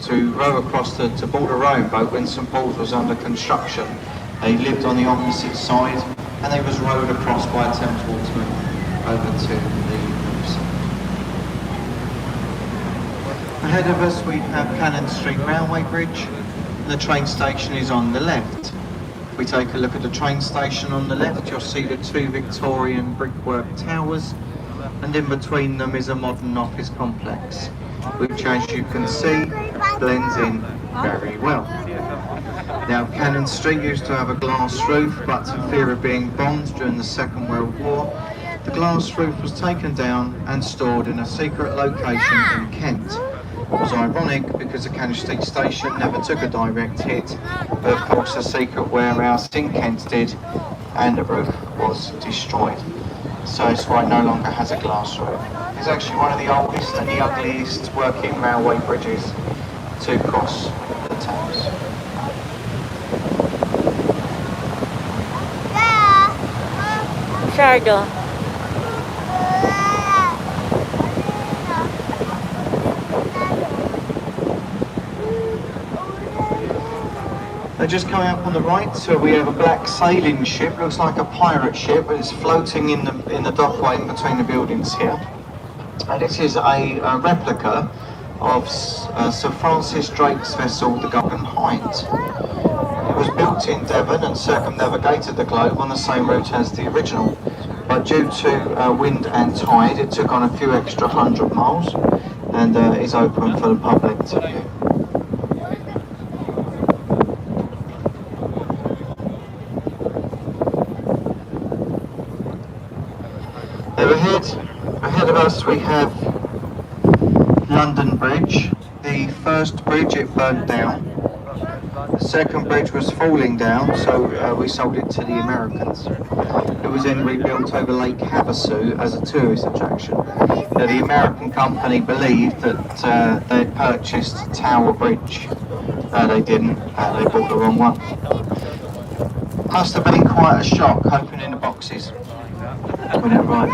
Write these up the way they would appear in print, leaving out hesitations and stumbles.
to row across to board a rowing boat when St Paul's was under construction. They lived on the opposite side, and they was rowed across by Thames watermen over to the riverside. Ahead of us we have Cannon Street Railway Bridge. The train station is on the left. If we take a look at the train station on the left, you'll see the two Victorian brickwork towers, and in between them is a modern office complex, which, as you can see, blends in very well. Now, Cannon Street used to have a glass roof, but for fear of being bombed during the Second World War, the glass roof was taken down and stored in a secret location in Kent. It was ironic because the Cannon Street station never took a direct hit, but of course the secret warehouse in Kent did, and the roof was destroyed. So it's why it no longer has a glass roof. It's actually one of the oldest and the ugliest working railway bridges to cross the Thames. Shardo. They're just coming up on the right, so we have a black sailing ship, looks like a pirate ship, but it's floating in the dockway in between the buildings here. And this is a replica of Sir Francis Drake's vessel, the Golden Hind. It was built in Devon and circumnavigated the globe on the same route as the original, but due to wind and tide, it took on a few extra 100 miles and is open for the public to view. Ahead of us we have London Bridge. The first bridge, it burnt down. The second bridge was falling down, so we sold it to the Americans. It was then rebuilt over Lake Havasu as a tourist attraction. The American company believed that they had purchased Tower Bridge. They didn't, they bought the wrong one. Must have been quite a shock opening the boxes when it arrived.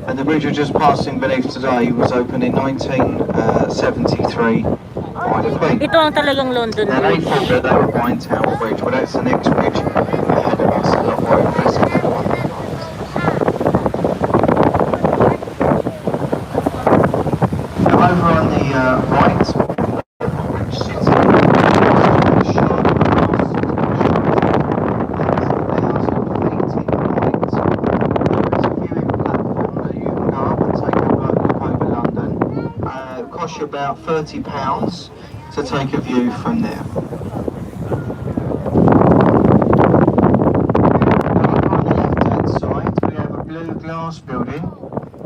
And the bridge we're just passing beneath today was opened in 1973 by the Queen. Ito ang talagang London Now they thought that they were buying Tower Bridge, but that's the next bridge ahead of us, a lot more impressive than the one behind. Now over on the right, which sits in about £30 to take a view from there. On the left-hand side we have a blue glass building.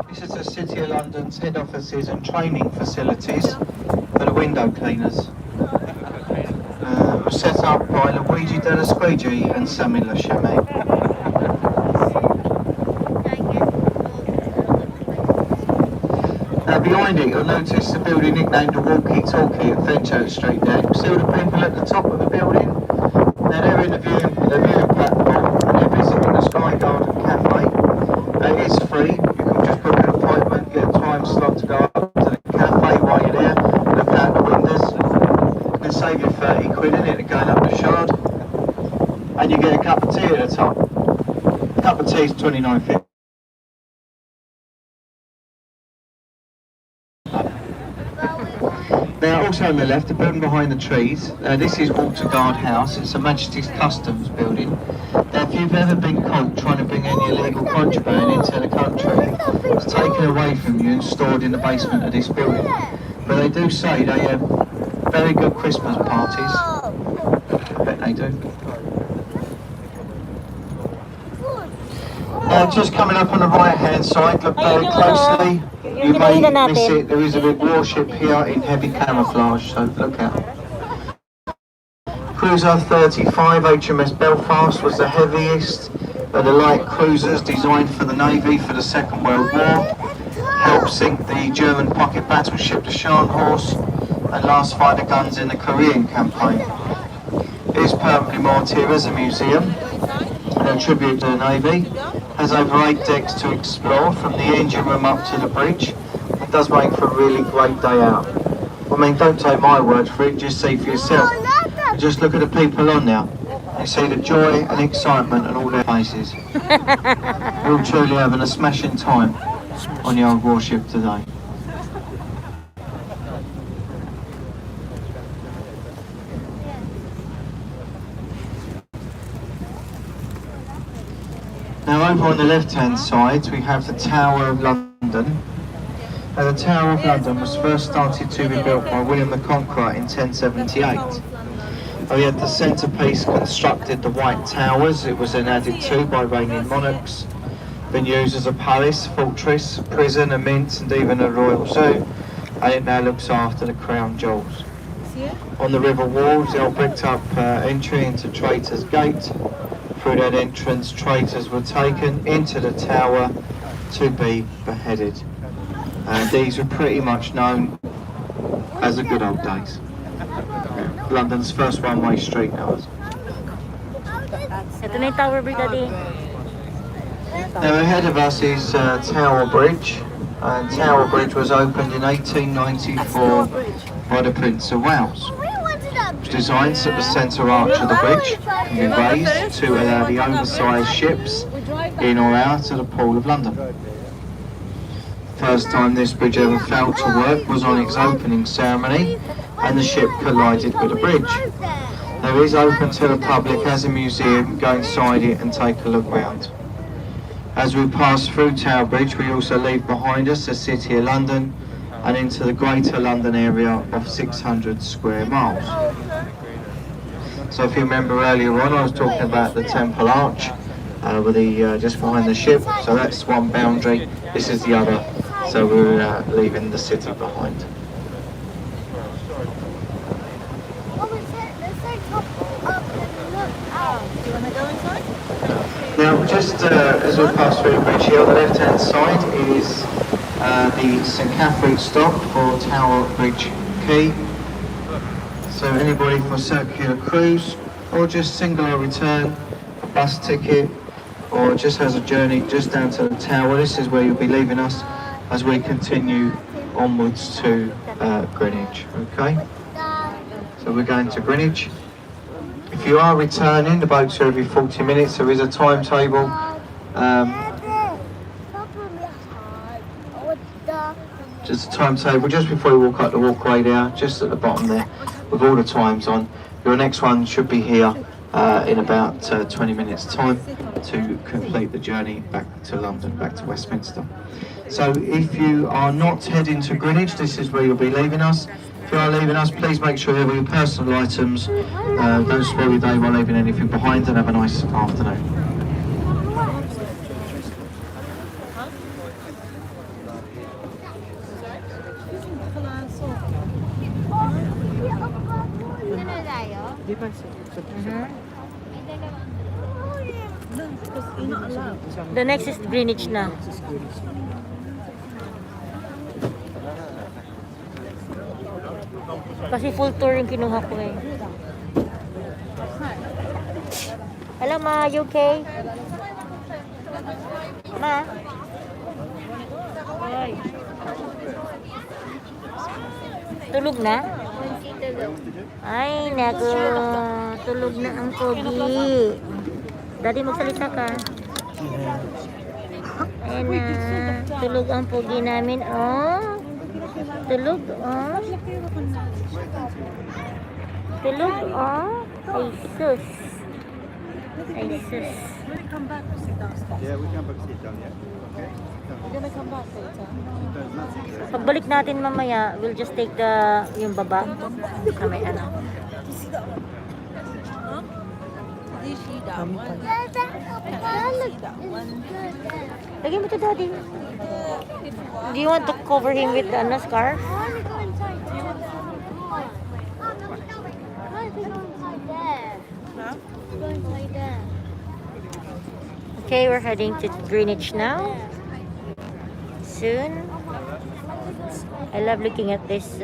This is the City of London's head offices and training facilities for the window cleaners. It was set up by Luigi Della Squigi and Sammy Chame. Behind it, you'll notice the building nicknamed the Walkie Talkie at Fenchurch Street there. You see all the people at the top of the building? Now they're in the viewing platform and they're visiting the Sky Garden Cafe. It is free, you can just book an appointment, get a time slot to go up to the cafe while you're there, look out the windows. You can save you 30 quid in it going up the Shard, and you get a cup of tea at the top. A cup of tea is £29.50. Now also on the left, the building behind the trees, this is Water Guard House. It's Her Majesty's Customs building. Now if you've ever been caught trying to bring any illegal contraband into the country, it's taken away from you and stored in the basement of this building. But they do say they have very good Christmas parties. I bet they do. Just coming up on the right hand side, look very closely. You may miss it, there is a big warship here in heavy camouflage, so look out. Cruiser 35 HMS Belfast was the heaviest of the light cruisers designed for the Navy for the Second World War. Helped sink the German pocket battleship the Scharnhorst and last fighter guns in the Korean campaign. It is permanently moored here as a museum and a tribute to the Navy. Has over 8 decks to explore from the engine room up to the bridge. It does make for a really great day out. I mean, don't take my word for it, just see for yourself. Just look at the people on now. You see the joy and excitement on all their faces. We're all truly having a smashing time on the old warship today. Now over on the left-hand side we have the Tower of London. Now, the Tower of London was first started to be built by William the Conqueror in 1078. We had the centrepiece constructed, the White Towers. It was then added to by reigning monarchs. Been used as a palace, fortress, prison, a mint and even a royal zoo. And it now looks after the crown jewels. On the river walls, the old bricked up entry into Traitor's Gate. Through that entrance, traitors were taken into the tower to be beheaded. These were pretty much known as the good old days. London's first one-way street now. Ito na yung Tower Bridge, Daddy. Now ahead of us is Tower Bridge. And Tower Bridge was opened in 1894 by the Prince of Wales. It was designed so that the centre arch of the bridge can be raised to allow the oversized ships in or out of the Pool of London. First time this bridge ever failed to work was on its opening ceremony and the ship collided with the bridge. Now it is open to the public as a museum. Go inside it and take a look round. As we pass through Tower Bridge we also leave behind us the City of London and into the Greater London area of 600 square miles. So if you remember earlier on I was talking about the Temple Arch with the just behind the ship, so that's one boundary, this is the other. So we're leaving the city behind. Now, just as we pass through the bridge here, on the left-hand side is the St Catherine stop for Tower Bridge Quay. So anybody for a circular cruise or just singular return, a bus ticket, or just has a journey just down to the tower, this is where you'll be leaving us as we continue onwards to Greenwich, okay? So we're going to Greenwich. If you are returning, the boats are every 40 minutes, there is a timetable. Just a timetable, just before you walk up the walkway there, just at the bottom there, with all the times on. Your next one should be here in about 20 minutes time to complete the journey back to London, back to Westminster. So if you are not heading to Greenwich, this is where you'll be leaving us. If you are leaving us, please make sure you have all your personal items. Don't spoil your day by leaving anything behind, and have a nice afternoon. The next is Greenwich na. Kasi full tour yung kinuha ko eh. Hello ma, you okay? Ma? Ay. Tulog na? Ay, naku. Tulog na ang pogi. Daddy, magsalita ka. Ayan na. Tulog ang pogi namin, oh. Tulog, oh. Tulog, oh. Ay, sus. Ay, sus. Yeah, we can sit down, yeah. Okay. We're gonna come back later. Pagbalik natin mamaya, we'll just take the yung baba sa may ano. Did you see that one? Lagyan mo to, Daddy. Do you want to cover him with the scarf? Okay, we're heading to Greenwich now. Soon. I love looking at this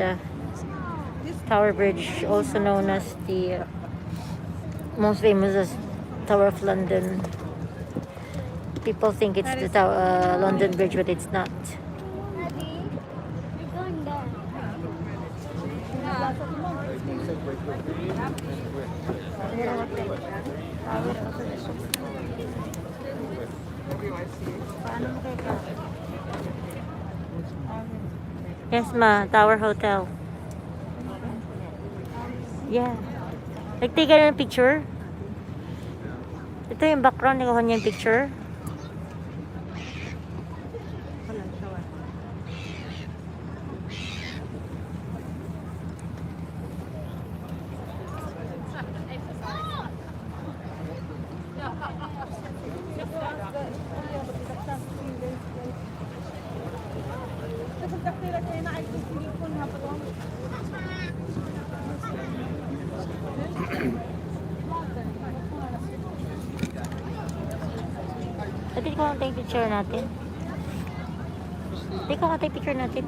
Tower Bridge, also known as the most famous Tower of London. People think it's the London Bridge, but it's not. Yes, ma. Tower Hotel. Yeah. Nagtiga na ng picture? Ito yung background. Nakuha niya yung picture. Pwede ko lang tayong picture natin. Pwede ko lang tayong picture natin.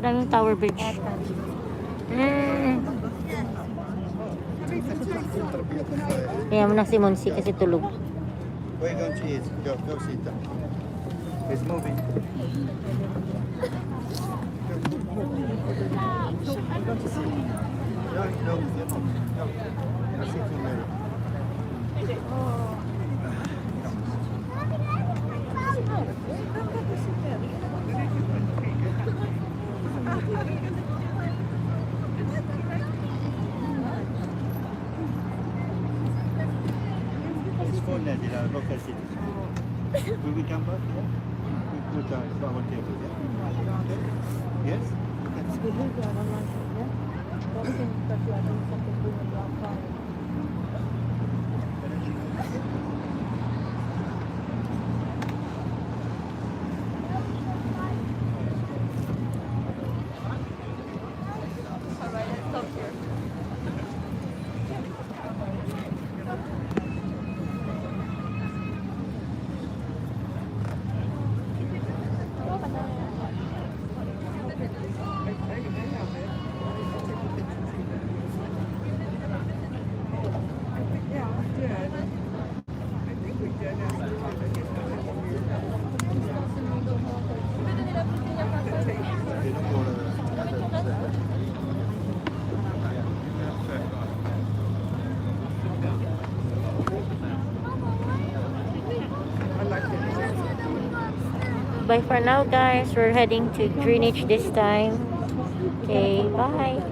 Maraming tower bridge. Kaya mo na si Monsi kasi tulog. Where you going to eat? Go sit down. It's moving. No. You're sitting there. It's full now, look at it. Will we come back? Yeah? We put our table, yeah? Yes? Bye for now, guys. We're heading to Greenwich this time. Okay, bye.